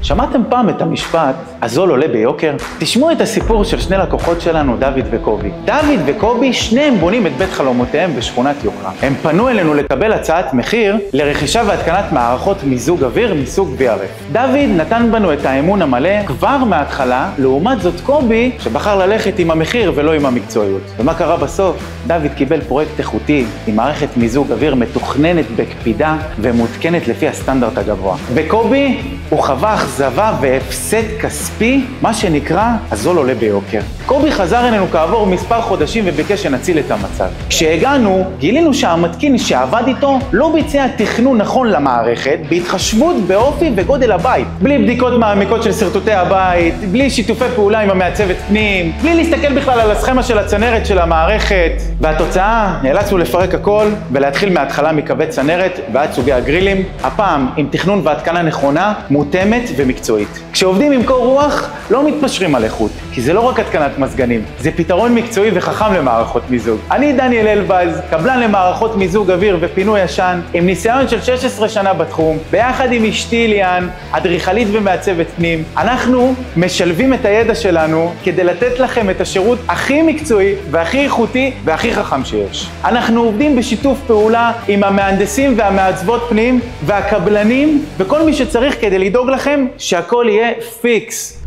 שמעתם פעם את המשפט, הזול עולה ביוקר? תשמעו את הסיפור של שני לקוחות שלנו, דוד וקובי. דוד וקובי, שניהם בונים את בית חלומותיהם בשכונת יוקרה. הם פנו אלינו לקבל הצעת מחיר לרכישה והתקנת מערכות מיזוג אוויר מסוג VRF. דוד נתן בנו את האמון המלא כבר מההתחלה, לעומת זאת קובי, שבחר ללכת עם המחיר ולא עם המקצועיות. ומה קרה בסוף? דוד קיבל פרויקט איכותי עם מערכת מיזוג אוויר מתוכננת בקפידה ומותקנת לפי הסטנדרט הגבוה. וקובי הוא חווה אכזבה והפסד כספי, מה שנקרא הזול עולה ביוקר. קובי חזר אלינו כעבור מספר חודשים וביקש שנציל את המצב. כשהגענו, גילינו שהמתקין שעבד איתו לא ביצע תכנון נכון למערכת, בהתחשבות באופי וגודל הבית. בלי בדיקות מעמיקות של שרטוטי הבית, בלי שיתופי פעולה עם המעצבת פנים, בלי להסתכל בכלל על הסכמה של הצנרת של המערכת. והתוצאה, נאלצנו לפרק הכל ולהתחיל מההתחלה מקווי צנרת ועד סוגי הגרילים, הפעם עם תכנון והתקנה נכונה, מותאמת ומקצועית. כשעובדים עם קור רוח, לא מתפשרים על איכות, כי זה לא רק התקנת מזגנים, זה פתרון מקצועי וחכם למערכות מיזוג. אני דניאל אלבז, קבלן למערכות מיזוג אוויר ופינוי ישן, עם ניסיון של 16 שנה בתחום, ביחד עם אשתי ליאן, אדריכלית ומעצבת פנים. אנחנו משלבים את הידע שלנו כדי לתת לכם את השירות הכי מקצועי והכי איכותי והכי חכם שיש. אנחנו עובדים בשיתוף פעולה עם המהנדסים והמעצבות פנים והקבלנים וכל מי שצריך כדי לדאוג לכם שהכל יהיה פיקס.